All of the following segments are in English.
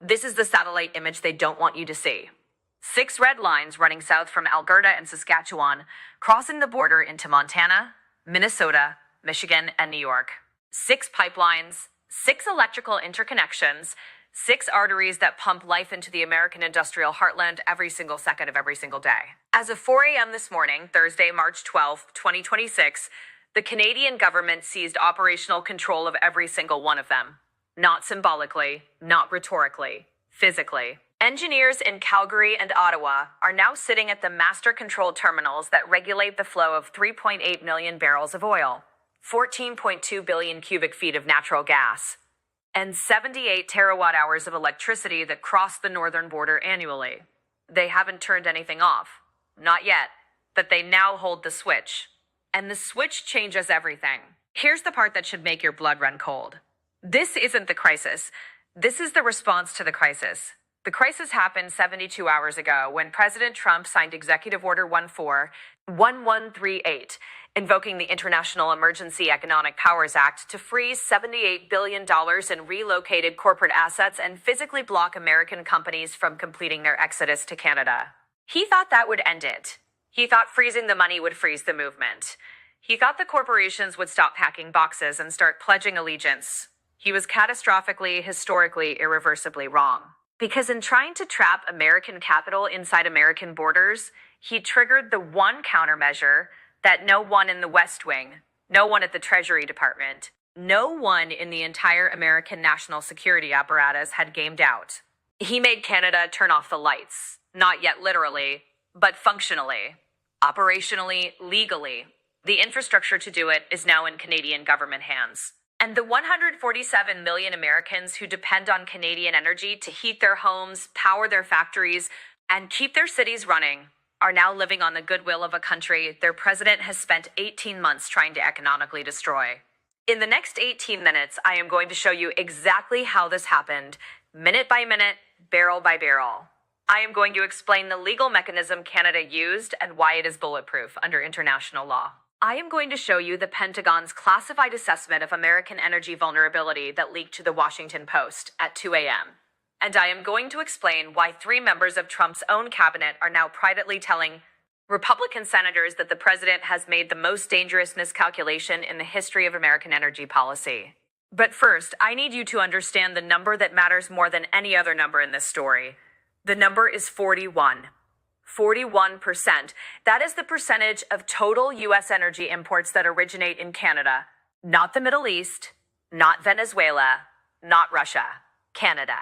This is the satellite image they don't want you to see. 6 red lines running south from Alberta and Saskatchewan, crossing the border into Montana, Minnesota, Michigan, and New York. 6 pipelines, 6 electrical interconnections, 6 arteries that pump life into the American industrial heartland every single second of every single day. As of 4 a.m. this morning, Thursday, March 12, 2026, the Canadian government seized operational control of every single one of them. Not symbolically, not rhetorically, physically. Engineers in Calgary and Ottawa are now sitting at the master control terminals that regulate the flow of 3.8 million barrels of oil, 14.2 billion cubic feet of natural gas, and 78 terawatt hours of electricity that cross the northern border annually. They haven't turned anything off. Not yet. But they now hold the switch. And the switch changes everything. Here's the part that should make your blood run cold. This isn't the crisis. This is the response to the crisis. The crisis happened 72 hours ago when President Trump signed Executive Order 1138, invoking the International Emergency Economic Powers Act to freeze $78 billion in relocated corporate assets and physically block American companies from completing their exodus to Canada. He thought that would end it. He thought freezing the money would freeze the movement. He thought the corporations would stop packing boxes and start pledging allegiance. He was catastrophically, historically, irreversibly wrong. Because in trying to trap American capital inside American borders, he triggered the one countermeasure that no one in the West Wing, no one at the Treasury Department, no one in the entire American national security apparatus had gamed out. He made Canada turn off the lights, not yet literally, but functionally, operationally, legally. The infrastructure to do it is now in Canadian government hands. And the 147 million Americans who depend on Canadian energy to heat their homes, power their factories, and keep their cities running are now living on the goodwill of a country their president has spent 18 months trying to economically destroy. In the next 18 minutes, I am going to show you exactly how this happened, minute by minute, barrel by barrel. I am going to explain the legal mechanism Canada used and why it is bulletproof under international law. I am going to show you the Pentagon's classified assessment of American energy vulnerability that leaked to the Washington Post at 2 a.m. And I am going to explain why 3 members of Trump's own cabinet are now privately telling Republican senators that the president has made the most dangerous miscalculation in the history of American energy policy. But first, I need you to understand the number that matters more than any other number in this story. The number is 41. 41%. That is the percentage of total U.S. energy imports that originate in Canada. Not the Middle East, not Venezuela, not Russia. Canada.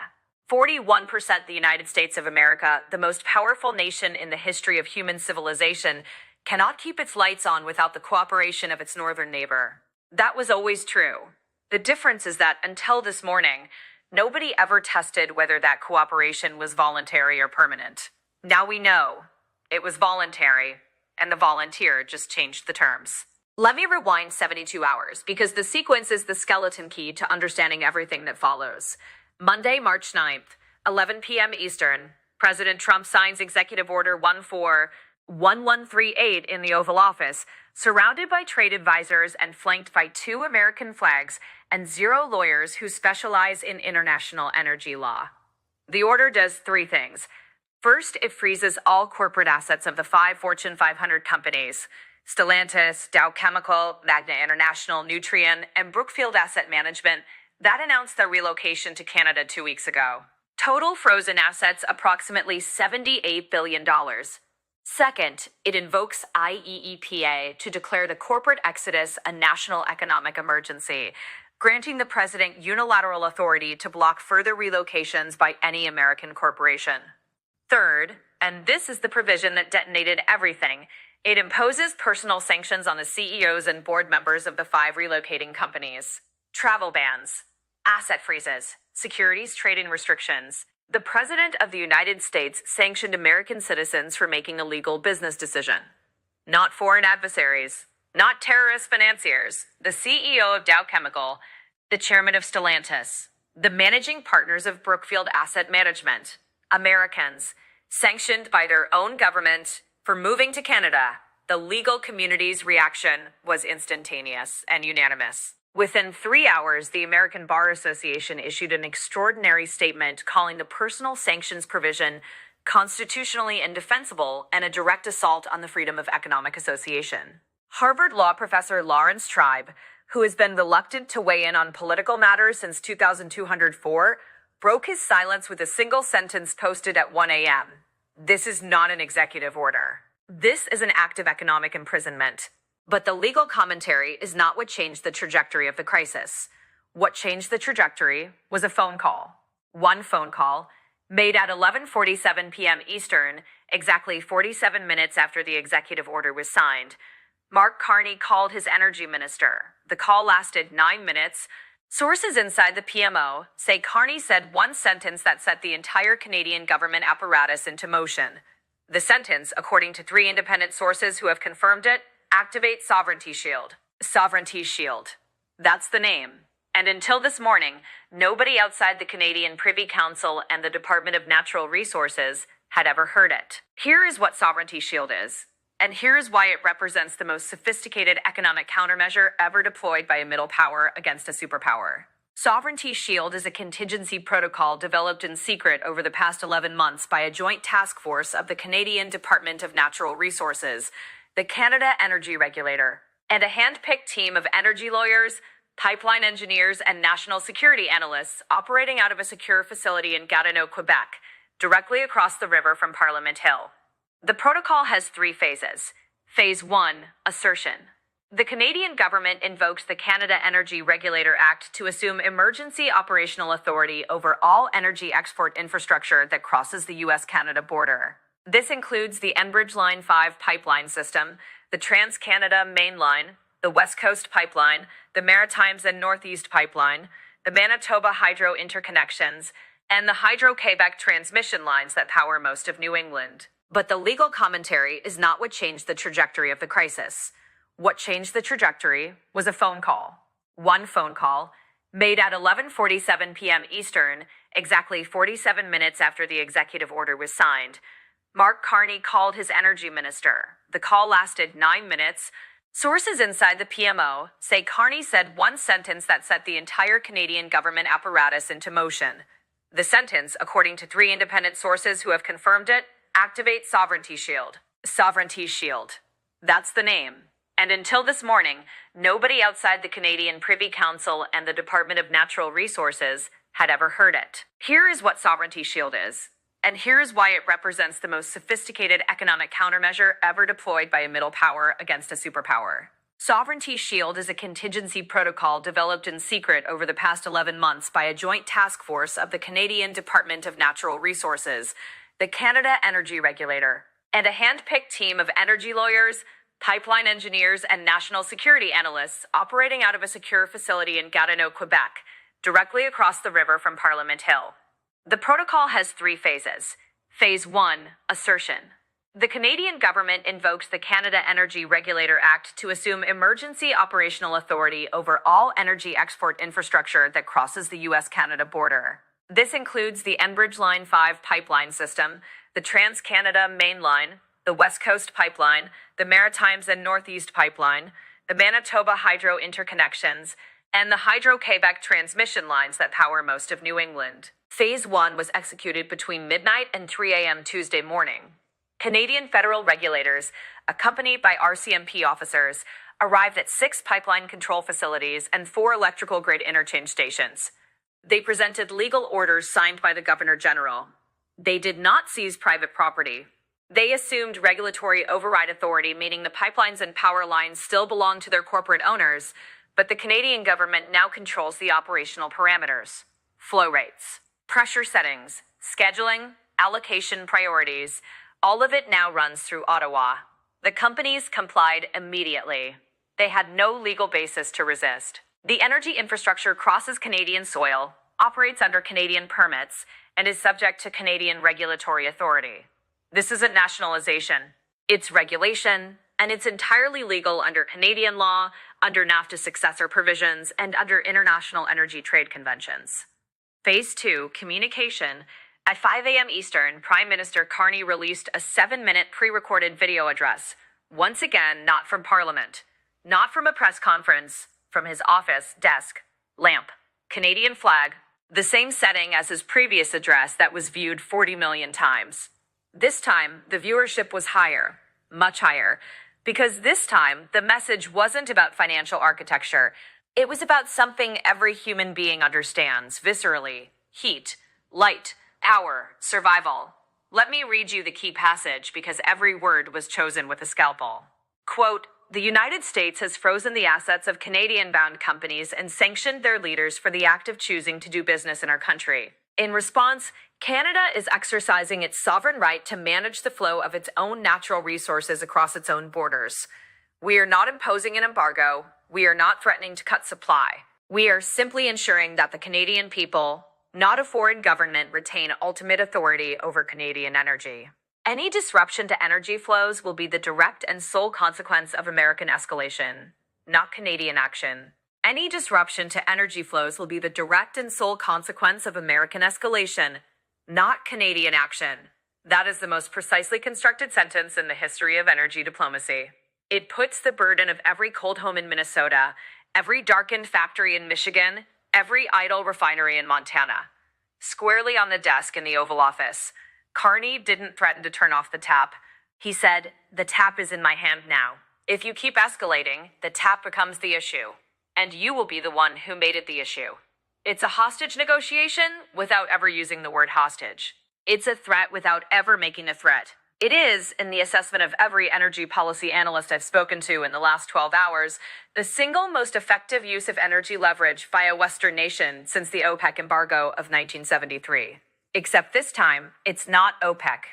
41% the United States of America, the most powerful nation in the history of human civilization, cannot keep its lights on without the cooperation of its northern neighbor. That was always true. The difference is that until this morning, nobody ever tested whether that cooperation was voluntary or permanent. Now we know. It was voluntary, and the volunteer just changed the terms. Let me rewind 72 hours, because the sequence is the skeleton key to understanding everything that follows. Monday, March 9th, 11 p.m. Eastern, President Trump signs Executive Order 1138 in the Oval Office, surrounded by trade advisors and flanked by 2 American flags and 0 lawyers who specialize in international energy law. The order does 3 things. First, it freezes all corporate assets of the 5 Fortune 500 companies, Stellantis, Dow Chemical, Magna International, Nutrien, and Brookfield Asset Management, that announced their relocation to Canada 2 weeks ago. Total frozen assets approximately $78 billion. Second, it invokes IEEPA to declare the corporate exodus a national economic emergency, granting the president unilateral authority to block further relocations by any American corporation. Third, and this is the provision that detonated everything, it imposes personal sanctions on the CEOs and board members of the 5 relocating companies. Travel bans, asset freezes, securities trading restrictions. The President of the United States sanctioned American citizens for making a legal business decision. Not foreign adversaries, not terrorist financiers, the CEO of Dow Chemical, the chairman of Stellantis, the managing partners of Brookfield Asset Management, Americans, sanctioned by their own government for moving to Canada. The legal community's reaction was instantaneous and unanimous. Within 3 hours, the American Bar Association issued an extraordinary statement calling the personal sanctions provision constitutionally indefensible and a direct assault on the freedom of economic association. Harvard law professor Lawrence Tribe, who has been reluctant to weigh in on political matters since 2204, broke his silence with a single sentence posted at 1 a.m. This is not an executive order. This is an act of economic imprisonment. But the legal commentary is not what changed the trajectory of the crisis. What changed the trajectory was a phone call. One phone call, made at 11:47 p.m. Eastern, exactly 47 minutes after the executive order was signed. MarkCarney called his energy minister. The call lasted 9 minutes. Sources inside the PMO say Carney said one sentence that set the entire Canadian government apparatus into motion. The sentence, according to 3 independent sources who have confirmed it, activate Sovereignty Shield. Sovereignty Shield. That's the name. And until this morning, nobody outside the Canadian Privy Council and the Department of Natural Resources had ever heard it. Here is what Sovereignty Shield is. And here's why it represents the most sophisticated economic countermeasure ever deployed by a middle power against a superpower. Sovereignty Shield is a contingency protocol developed in secret over the past 11 months by a joint task force of the Canadian Department of Natural Resources, the Canada Energy Regulator, and a hand-picked team of energy lawyers, pipeline engineers, and national security analysts operating out of a secure facility in Gatineau, Quebec, directly across the river from Parliament Hill. The protocol has 3 phases. Phase 1, assertion. The Canadian government invoked the Canada Energy Regulator Act to assume emergency operational authority over all energy export infrastructure that crosses the U.S.-Canada border. This includes the Enbridge Line 5 pipeline system, the TransCanada Main Line, the West Coast Pipeline, the Maritimes and Northeast Pipeline, the Manitoba Hydro interconnections, and the Hydro-Quebec transmission lines that power most of New England. But the legal commentary is not what changed the trajectory of the crisis. What changed the trajectory was a phone call. One phone call, made at 11:47 p.m. Eastern, exactly 47 minutes after the executive order was signed. MarkCarney called his energy minister. The call lasted 9 minutes. Sources inside the PMO say Carney said one sentence that set the entire Canadian government apparatus into motion. The sentence, according to 3 independent sources who have confirmed it, activate Sovereignty Shield. Sovereignty Shield. That's the name. And until this morning, nobody outside the Canadian Privy Council and the Department of Natural Resources had ever heard it. Here is what Sovereignty Shield is. And here's why it represents the most sophisticated economic countermeasure ever deployed by a middle power against a superpower. Sovereignty Shield is a contingency protocol developed in secret over the past 11 months by a joint task force of the Canadian Department of Natural Resources, the Canada Energy Regulator, and a hand-picked team of energy lawyers, pipeline engineers, and national security analysts operating out of a secure facility in Gatineau, Quebec, directly across the river from Parliament Hill. The protocol has 3 phases. Phase 1, assertion. The Canadian government invoked the Canada Energy Regulator Act to assume emergency operational authority over all energy export infrastructure that crosses the U.S.-Canada border. This includes the Enbridge Line 5 pipeline system, the TransCanada Main Line, the West Coast Pipeline, the Maritimes and Northeast Pipeline, the Manitoba Hydro interconnections, and the Hydro-Quebec transmission lines that power most of New England. Phase 1 was executed between midnight and 3 a.m. Tuesday morning. Canadian federal regulators, accompanied by RCMP officers, arrived at 6 pipeline control facilities and 4 electrical grid interchange stations. They presented legal orders signed by the Governor General. They did not seize private property. They assumed regulatory override authority, meaning the pipelines and power lines still belong to their corporate owners, but the Canadian government now controls the operational parameters: flow rates, pressure settings, scheduling, allocation priorities. All of it now runs through Ottawa. The companies complied immediately. They had no legal basis to resist. The energy infrastructure crosses Canadian soil, operates under Canadian permits, and is subject to Canadian regulatory authority. This isn't nationalization. It's regulation, and it's entirely legal under Canadian law, under NAFTA successor provisions, and under international energy trade conventions. Phase 2, communication. At 5 a.m. Eastern, Prime Minister Carney released a 7-minute pre-recorded video address. Once again, not from Parliament, not from a press conference, from his office, desk, lamp, Canadian flag, the same setting as his previous address that was viewed 40 million times. This time, the viewership was higher, much higher, because this time, the message wasn't about financial architecture. It was about something every human being understands viscerally: heat, light, hour, survival. Let me read you the key passage because every word was chosen with a scalpel. Quote, "The United States has frozen the assets of Canadian-bound companies and sanctioned their leaders for the act of choosing to do business in our country. In response, Canada is exercising its sovereign right to manage the flow of its own natural resources across its own borders. We are not imposing an embargo. We are not threatening to cut supply. We are simply ensuring that the Canadian people, not a foreign government, retain ultimate authority over Canadian energy. Any disruption to energy flows will be the direct and sole consequence of American escalation, not Canadian action. Any disruption to energy flows will be the direct and sole consequence of American escalation, not Canadian action." That is the most precisely constructed sentence in the history of energy diplomacy. It puts the burden of every cold home in Minnesota, every darkened factory in Michigan, every idle refinery in Montana, squarely on the desk in the Oval Office. Carney didn't threaten to turn off the tap. He said, "The tap is in my hand now. If you keep escalating, the tap becomes the issue. And you will be the one who made it the issue." It's a hostage negotiation without ever using the word hostage. It's a threat without ever making a threat. It is, in the assessment of every energy policy analyst I've spoken to in the last 12 hours, the single most effective use of energy leverage via a Western nation since the OPEC embargo of 1973. Except this time, it's not OPEC.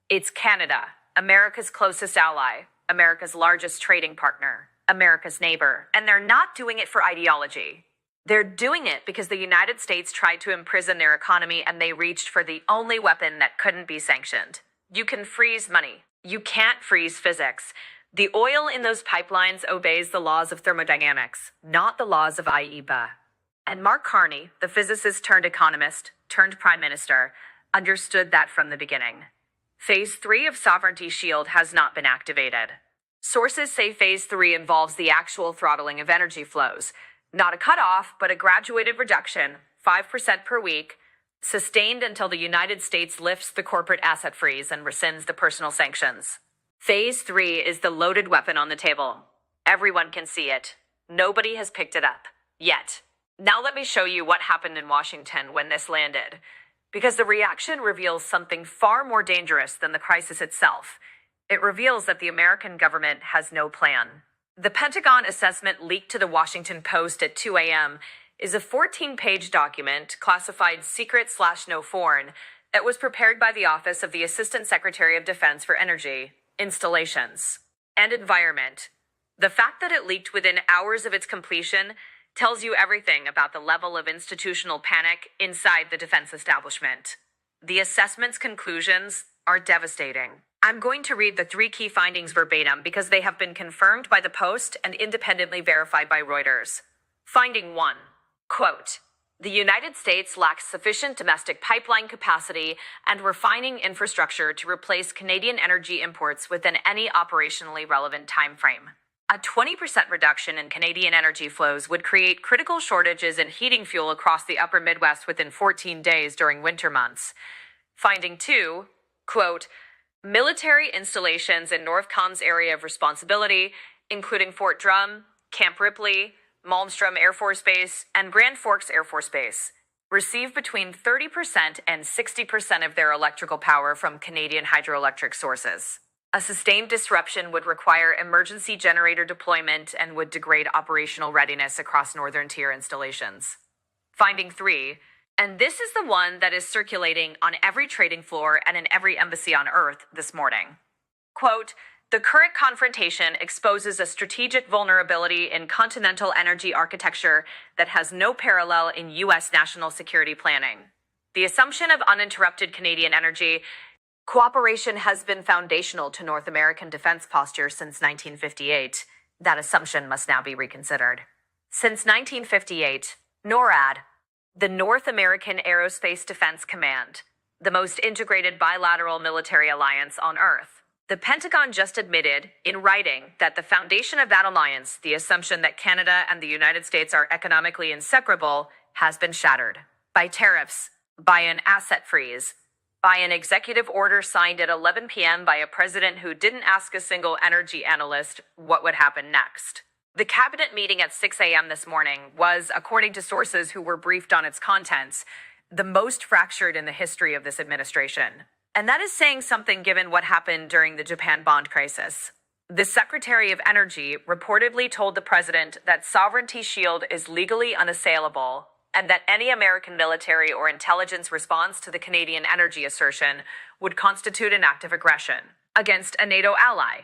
It's Canada, America's closest ally, America's largest trading partner, America's neighbor. And they're not doing it for ideology. They're doing it because the United States tried to imprison their economy and they reached for the only weapon that couldn't be sanctioned. You can freeze money. You can't freeze physics. The oil in those pipelines obeys the laws of thermodynamics, not the laws of IEBA. And MarkCarney, the physicist turned economist, turned prime minister, understood that from the beginning. Phase 3 of Sovereignty Shield has not been activated. Sources say Phase 3 involves the actual throttling of energy flows. Not a cutoff, but a graduated reduction, 5% per week, sustained until the United States lifts the corporate asset freeze and rescinds the personal sanctions. Phase 3 is the loaded weapon on the table. Everyone can see it. Nobody has picked it up. Yet. Now let me show you what happened in Washington when this landed, because the reaction reveals something far more dangerous than the crisis itself. It reveals that the American government has no plan. The Pentagon assessment leaked to the Washington Post at 2 a.m. is a 14-page document classified secret/no foreign that was prepared by the Office of the Assistant Secretary of Defense for Energy, Installations, and Environment. The fact that it leaked within hours of its completion tells you everything about the level of institutional panic inside the defense establishment. The assessment's conclusions are devastating. I'm going to read the 3 key findings verbatim because they have been confirmed by the Post and independently verified by Reuters. Finding 1. Quote, "The United States lacks sufficient domestic pipeline capacity and refining infrastructure to replace Canadian energy imports within any operationally relevant timeframe. A 20% reduction in Canadian energy flows would create critical shortages in heating fuel across the upper Midwest within 14 days during winter months." Finding 2, quote, "Military installations in Northcom's area of responsibility, including Fort Drum, Camp Ripley, Malmstrom Air Force Base, and Grand Forks Air Force Base, receive between 30% and 60% of their electrical power from Canadian hydroelectric sources. A sustained disruption would require emergency generator deployment and would degrade operational readiness across northern tier installations." Finding 3, and this is the one that is circulating on every trading floor and in every embassy on Earth this morning. Quote, "The current confrontation exposes a strategic vulnerability in continental energy architecture that has no parallel in U.S. national security planning. The assumption of uninterrupted Canadian energy cooperation has been foundational to North American defense posture since 1958. That assumption must now be reconsidered. Since 1958, NORAD, the North American Aerospace Defense Command, the most integrated bilateral military alliance on Earth, The Pentagon just admitted in writing that the foundation of that alliance, the assumption that Canada and the United States are economically inseparable, has been shattered by tariffs, by an asset freeze, by an executive order signed at 11 p.m. by a president who didn't ask a single energy analyst what would happen next. The cabinet meeting at 6 a.m. this morning was, according to sources who were briefed on its contents, the most fractured in the history of this administration. And that is saying something given what happened during the Japan bond crisis. The Secretary of Energy reportedly told the president that sovereignty shield is legally unassailable and that any American military or intelligence response to the Canadian energy assertion would constitute an act of aggression against a NATO ally.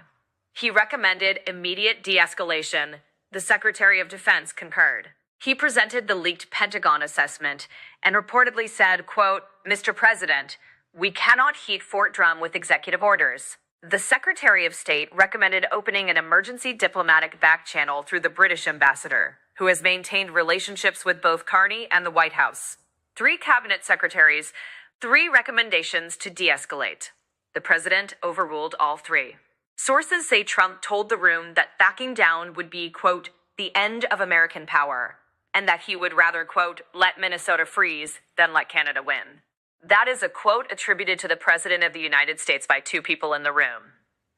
He recommended immediate de-escalation. The Secretary of Defense concurred. He presented the leaked Pentagon assessment and reportedly said, quote, "Mr. President, we cannot heat Fort Drum with executive orders." The Secretary of State recommended opening an emergency diplomatic back channel through the British ambassador, who has maintained relationships with both Carney and the White House. 3 cabinet secretaries, 3 recommendations to de-escalate. The president overruled all 3. Sources say Trump told the room that backing down would be, quote, "the end of American power," and that he would rather, quote, "let Minnesota freeze than let Canada win." That is a quote attributed to the President of the United States by 2 people in the room.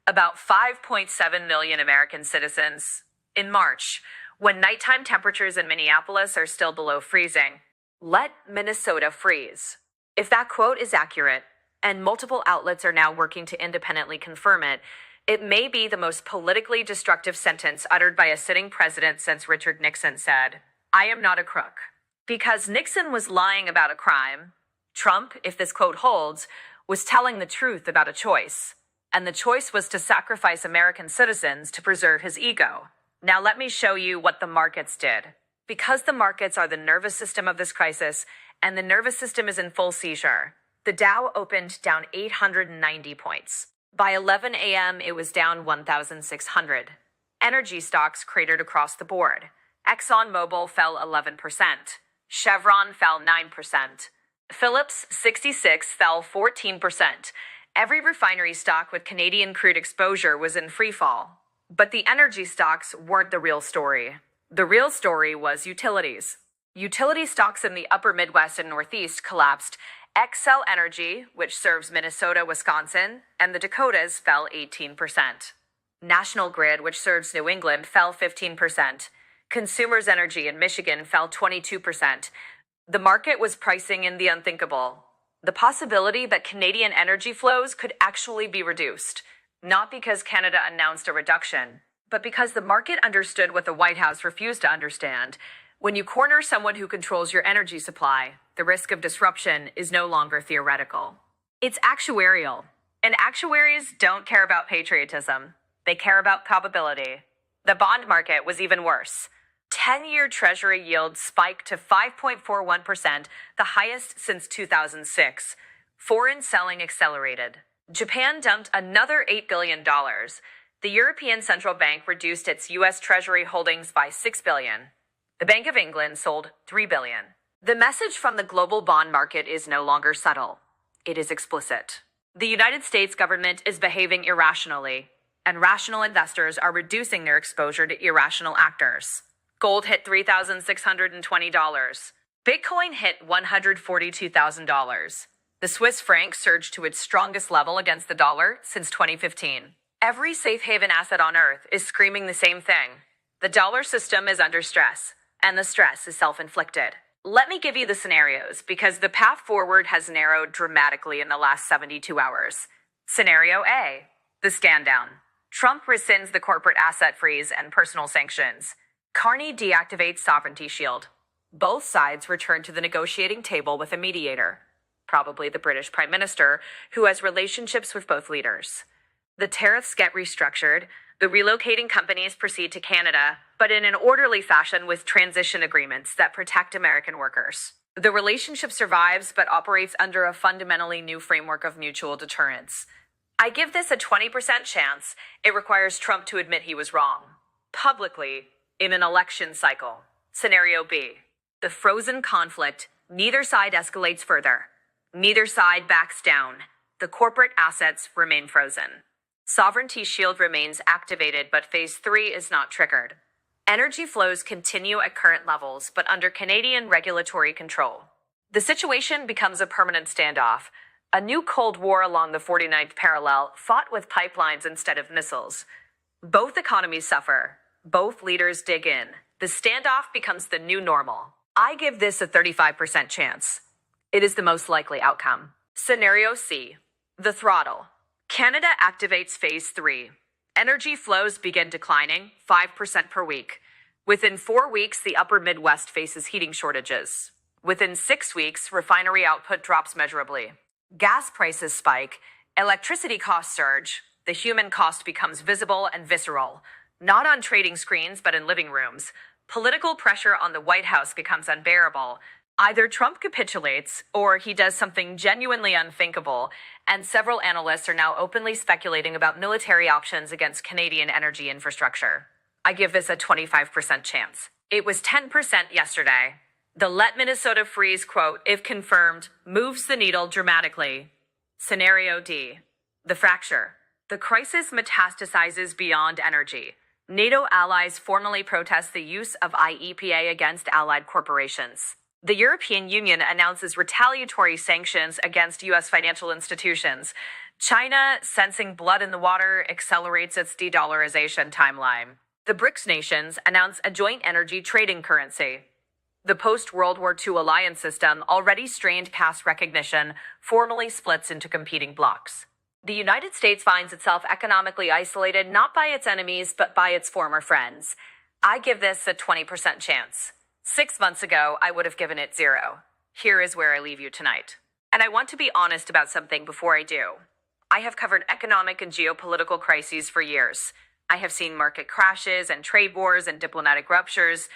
About 5.7 million American citizens. In March, when nighttime temperatures in Minneapolis are still below freezing, let Minnesota freeze. If that quote is accurate, and multiple outlets are now working to independently confirm it, it may be the most politically destructive sentence uttered by a sitting president since Richard Nixon said, "I am not a crook." Because Nixon was lying about a crime, Trump, if this quote holds, was telling the truth about a choice. And the choice was to sacrifice American citizens to preserve his ego. Now let me show you what the markets did. Because the markets are the nervous system of this crisis, and the nervous system is in full seizure, the Dow opened down 890 points. By 11 a.m., it was down 1,600. Energy stocks cratered across the board. ExxonMobil fell 11%. Chevron fell 9%. Phillips 66 fell 14%. Every refinery stock with Canadian crude exposure was in freefall. But the energy stocks weren't the real story. The real story was utilities. Utility stocks in the upper Midwest and Northeast collapsed. Xcel Energy, which serves Minnesota, Wisconsin, and the Dakotas, fell 18%. National Grid, which serves New England, fell 15%. Consumers Energy in Michigan fell 22%. The market was pricing in the unthinkable. The possibility that Canadian energy flows could actually be reduced. Not because Canada announced a reduction, but because the market understood what the White House refused to understand. When you corner someone who controls your energy supply, the risk of disruption is no longer theoretical. It's actuarial. And actuaries don't care about patriotism. They care about probability. The bond market was even worse. 10-year Treasury yield spiked to 5.41%, the highest since 2006. Foreign selling accelerated. Japan dumped another $8 billion. The European Central Bank reduced its U.S. Treasury holdings by $6 billion. The Bank of England sold $3 billion. The message from the global bond market is no longer subtle. It is explicit. The United States government is behaving irrationally, and rational investors are reducing their exposure to irrational actors. Gold hit $3,620. Bitcoin hit $142,000. The Swiss franc surged to its strongest level against the dollar since 2015. Every safe haven asset on Earth is screaming the same thing. The dollar system is under stress, and the stress is self-inflicted. Let me give you the scenarios, because the path forward has narrowed dramatically in the last 72 hours. Scenario A, the scan down. Trump rescinds the corporate asset freeze and personal sanctions. Carney deactivates sovereignty shield. Both sides return to the negotiating table with a mediator, probably the British Prime Minister, who has relationships with both leaders. The tariffs get restructured. The relocating companies proceed to Canada, but in an orderly fashion with transition agreements that protect American workers. The relationship survives, but operates under a fundamentally new framework of mutual deterrence. I give this a 20% chance. It requires Trump to admit he was wrong. Publicly, in an election cycle. Scenario B. The frozen conflict. Neither side escalates further. Neither side backs down. The corporate assets remain frozen. Sovereignty shield remains activated, but phase 3 is not triggered. Energy flows continue at current levels, but under Canadian regulatory control. The situation becomes a permanent standoff, a new Cold War along the 49th parallel, fought with pipelines instead of missiles. Both economies suffer. Both leaders dig in. The standoff becomes the new normal. I give this a 35% chance. It is the most likely outcome. Scenario C. The throttle. Canada activates phase 3. Energy flows begin declining, 5% per week. Within 4 weeks, the upper Midwest faces heating shortages. Within 6 weeks, refinery output drops measurably. Gas prices spike, electricity costs surge, the human cost becomes visible and visceral, not on trading screens but in living rooms. Political pressure on the White House becomes unbearable. Either Trump capitulates or he does something genuinely unthinkable, and several analysts are now openly speculating about military options against Canadian energy infrastructure. I give this a 25% chance. It was 10% yesterday. The Let Minnesota Freeze quote, if confirmed, moves the needle dramatically. Scenario D. The fracture. The crisis metastasizes beyond energy. NATO allies formally protest the use of IEPA against allied corporations. The European Union announces retaliatory sanctions against U.S. financial institutions. China, sensing blood in the water, accelerates its de-dollarization timeline. The BRICS nations announce a joint energy trading currency. The post-World War II alliance system, already strained past recognition, formally splits into competing blocs. The United States finds itself economically isolated not by its enemies, but by its former friends. I give this a 20% chance. 6 months ago, I would have given it 0. Here is where I leave you tonight. And I want to be honest about something before I do. I have covered economic and geopolitical crises for years. I have seen market crashes and trade wars and diplomatic ruptures,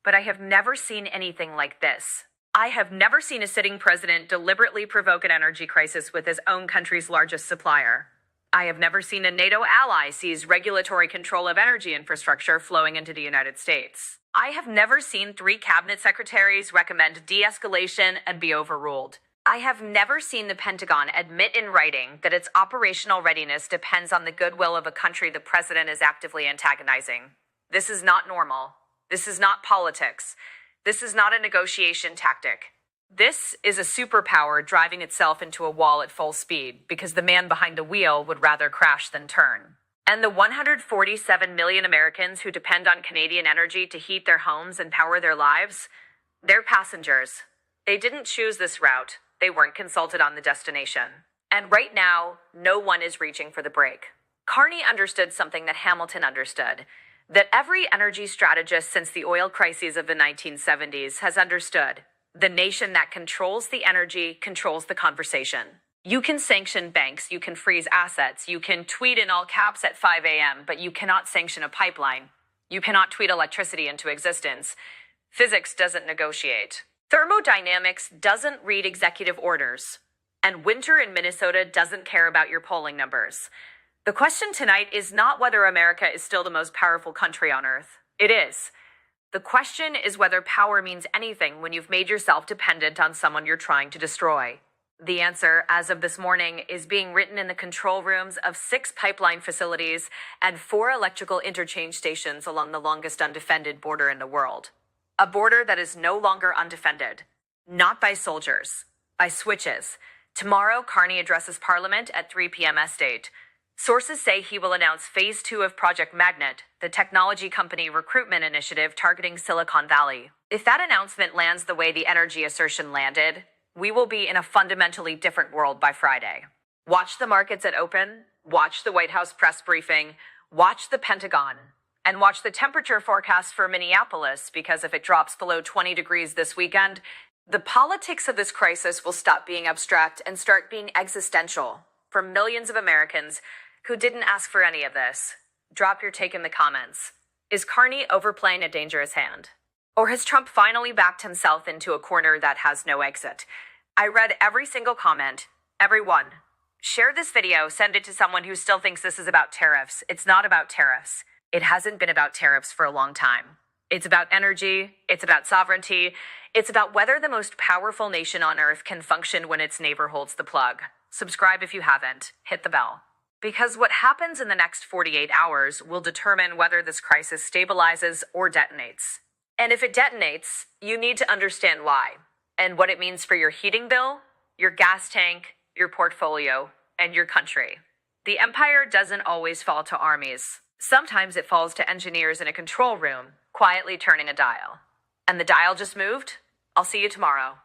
but I have never seen anything like this. I have never seen a sitting president deliberately provoke an energy crisis with his own country's largest supplier. I have never seen a NATO ally seize regulatory control of energy infrastructure flowing into the United States. I have never seen 3 cabinet secretaries recommend de-escalation and be overruled. I have never seen the Pentagon admit in writing that its operational readiness depends on the goodwill of a country the president is actively antagonizing. This is not normal. This is not politics. This is not a negotiation tactic. This is a superpower driving itself into a wall at full speed because the man behind the wheel would rather crash than turn. And the 147 million Americans who depend on Canadian energy to heat their homes and power their lives, they're passengers. They didn't choose this route. They weren't consulted on the destination. And right now, no one is reaching for the brake. Carney understood something that Hamilton understood, that every energy strategist since the oil crises of the 1970s has understood. The nation that controls the energy controls the conversation. You can sanction banks, you can freeze assets, you can tweet in all caps at 5 a.m., but you cannot sanction a pipeline. You cannot tweet electricity into existence. Physics doesn't negotiate. Thermodynamics doesn't read executive orders. And winter in Minnesota doesn't care about your polling numbers. The question tonight is not whether America is still the most powerful country on earth. It is. The question is whether power means anything when you've made yourself dependent on someone you're trying to destroy. The answer, as of this morning, is being written in the control rooms of 6 pipeline facilities and 4 electrical interchange stations along the longest undefended border in the world. A border that is no longer undefended. Not by soldiers. By switches. Tomorrow, Carney addresses Parliament at 3 p.m. Estate. Sources say he will announce Phase 2 of Project Magnet, the technology company recruitment initiative targeting Silicon Valley. If that announcement lands the way the energy assertion landed, we will be in a fundamentally different world by Friday. Watch the markets at open, watch the White House press briefing, watch the Pentagon, and watch the temperature forecast for Minneapolis, because if it drops below 20 degrees this weekend, the politics of this crisis will stop being abstract and start being existential for millions of Americans who didn't ask for any of this. Drop your take in the comments. Is Carney overplaying a dangerous hand? Or has Trump finally backed himself into a corner that has no exit? I read every single comment, every one. Share this video, send it to someone who still thinks this is about tariffs. It's not about tariffs. It hasn't been about tariffs for a long time. It's about energy, it's about sovereignty, it's about whether the most powerful nation on earth can function when its neighbor holds the plug. Subscribe if you haven't. Hit the bell. Because what happens in the next 48 hours will determine whether this crisis stabilizes or detonates. And if it detonates, you need to understand why and what it means for your heating bill, your gas tank, your portfolio, and your country. The empire doesn't always fall to armies. Sometimes it falls to engineers in a control room, quietly turning a dial. And the dial just moved? I'll see you tomorrow.